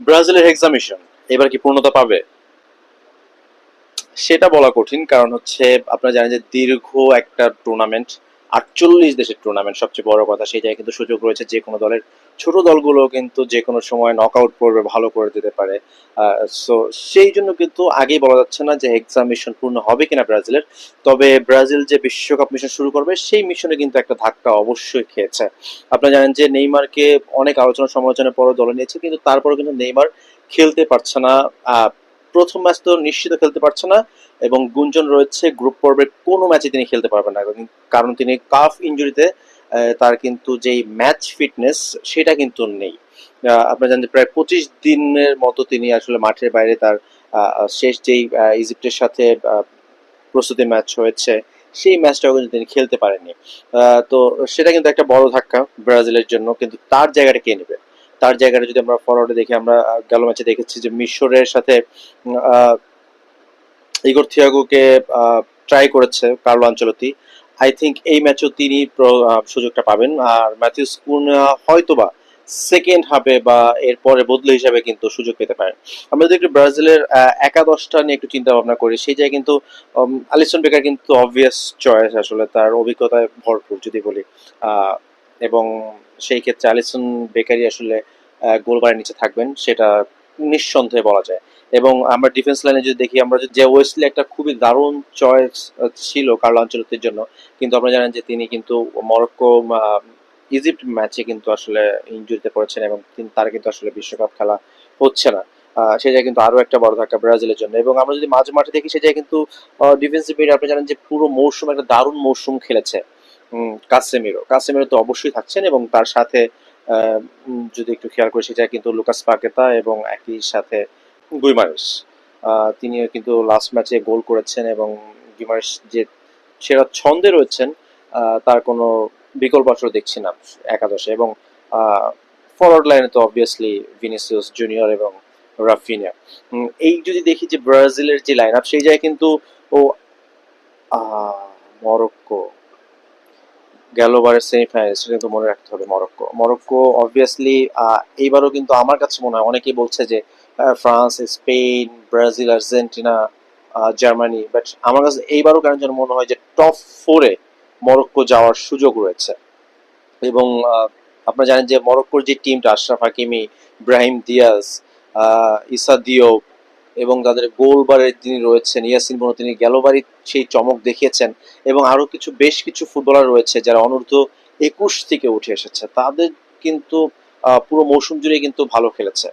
ব্রাজিলের এক্সামিশন এবার কি পূর্ণতা পাবে সেটা বলা কঠিন, কারণ হচ্ছে আপনারা জানেন যে দীর্ঘ একটা টুর্নামেন্ট, 48 দেশের টুর্নামেন্ট সবচেয়ে বড় কথা, সেই জায়গায় কিন্তু সুযোগ রয়েছে যে কোনো দলের, ছোট দলগুলো কিন্তু যে কোনো সময় নক আউট করবে, ভালো করে দিতে পারে। সো সেই জন্য কিন্তু আগেই বলা যাচ্ছে না যে এক্সাম মিশন পূর্ণ হবে কিনা ব্রাজিলের। তবে ব্রাজিল যে বিশ্বকাপ মিশন শুরু করবে সেই মিশনে কিন্তু একটা ধাক্কা অবশ্যই খেয়েছে। আপনারা জানেন যে নেইমারকে অনেক আলোচনা সমালোচনার পরে দলে নিয়েছে, কিন্তু তারপরে কিন্তু নেইমার খেলতে পারছে না। প্রথম ম্যাচ তো নিশ্চিত খেলতে পারছে না, এবং গুঞ্জন রয়েছে গ্রুপ পর্বের কোনো ম্যাচে তিনি খেলতে পারবেন না, কারণ তিনি কাফ ইনজুরিতে তার কিন্তু যেই ম্যাচ ফিটনেস সেটা কিন্তু নেই। আপনারা জানেন যে প্রায় 25 দিনের মতো তিনি আসলে মাঠের বাইরে, তার শেষ যেই ইজিপ্টের সাথে প্রস্তুতি ম্যাচ হয়েছে সেই ম্যাচটাও কিন্তু তিনি খেলতে পারেননি। তো সেটা কিন্তু একটা বড় ধাক্কা ব্রাজিলের জন্য, কিন্তু তার জায়গাটা কে নেবে? তার জায়গাটা যদি আমরা ফরওয়ার্ডে দেখি, আমরা গেল ম্যাচে দেখেছি যে মিশরের সাথে আহ, ইগোর থিয়াগোকে ট্রাই করেছে কার্লো আনচেলত্তি। আই থিংক এই ম্যাচেও তিনি সুযোগটা পাবেন, আর ম্যাথিউস কুনহা হয়তোবা সেকেন্ড হাফে বা এরপরে বদলি হিসাবে কিন্তু সুযোগ পেতে পারেন। আমরা যদি একটু ব্রাজিলের একাদশটা নিয়ে একটু চিন্তা ভাবনা করি, সেই জায়গায় কিন্তু আলিসন বেকার কিন্তু অবভিয়াস চয়েস, আসলে তার অভিজ্ঞতায় ভরপুর যদি বলি। আহ, এবং সেই ক্ষেত্রে আলিসন বেকারই আসলে গোলবারের নিচে থাকবেন, সেটা নিঃসন্দেহে বলা যায়। এবং আমরা ডিফেন্স লাইনে যদি দেখি, আমরা যে ওয়েসলি একটা খুবই দারুণ চয়েস ছিল কার্লো আনচেলত্তির জন্য, কিন্তু আপনারা জানেন যে তিনি কিন্তু মরক্কো ইজিপ্ট ম্যাচে কিন্তু আসলে ইনজুরিতে পড়েছেন, এবং তার কিন্তু আসলে বিশ্বকাপ খেলা হচ্ছে না। সে জায়গায় কিন্তু আরো একটা বড় ধাক্কা ব্রাজিলের জন্য। এবং আমরা যদি মাঝ মাঠে দেখি, সে জায়গায় কিন্তু ডিফেন্সিভ মিড আপনি জানেন যে পুরো মৌসুম একটা দারুণ মৌসুম খেলেছে কাসেমিরো। কাসেমিরো তো অবশ্যই থাকছেন, এবং তার সাথে যদি একটু খেয়াল করি, সেটা কিন্তু লুকাস পাকেতা এবং একই সাথে গুইমারেস। তিনিও কিন্তু লাস্ট ম্যাচে গোল করেছেন, এবং গিমারেস যে সেরা ছন্দে রয়েছেন, তার কোনো বিকল্প আসলে দেখছি না একাদশে। এবং ফরওয়ার্ড লাইনে তো অবভিয়াসলি ভিনিসিয়াস জুনিয়র এবং রাফিনিয়া। এই যদি দেখি যে ব্রাজিলের যে লাইন আপ, সেই জায়গায় কিন্তু ও মরক্কো গেলবারের সেমিফাইনাল, সেটা কিন্তু মনে রাখতে হবে। মরক্কো মরক্কো অবভিয়াসলি এইবারও কিন্তু আমার কাছে মনে হয়, অনেকেই বলছে যে France, Spain, Brazil, Argentina, Germany, but আমার কাছে এইবারও কেন যেন মনে হয় যে টপ ফোরে মরক্কো যাওয়ার সুযোগ রয়েছে। এবং আপনারা জানেন যে মরক্কোর যে টিমটা, আশরাফ হাকিমি, ব্রাহিম দিয়াজ, ইসা দিওপ, এবং তাদের গোলবারে যিনি রয়েছেন ইয়াসিন বোনো, তিনি গেলবারই সেই চমক দেখিয়েছেন। এবং আরো বেশ কিছু ফুটবলার রয়েছে যারা অনূর্ধ্ব 21 থেকে উঠে এসেছে, তাদের কিন্তু পুরো মৌসুম জুড়ে কিন্তু ভালো খেলেছে।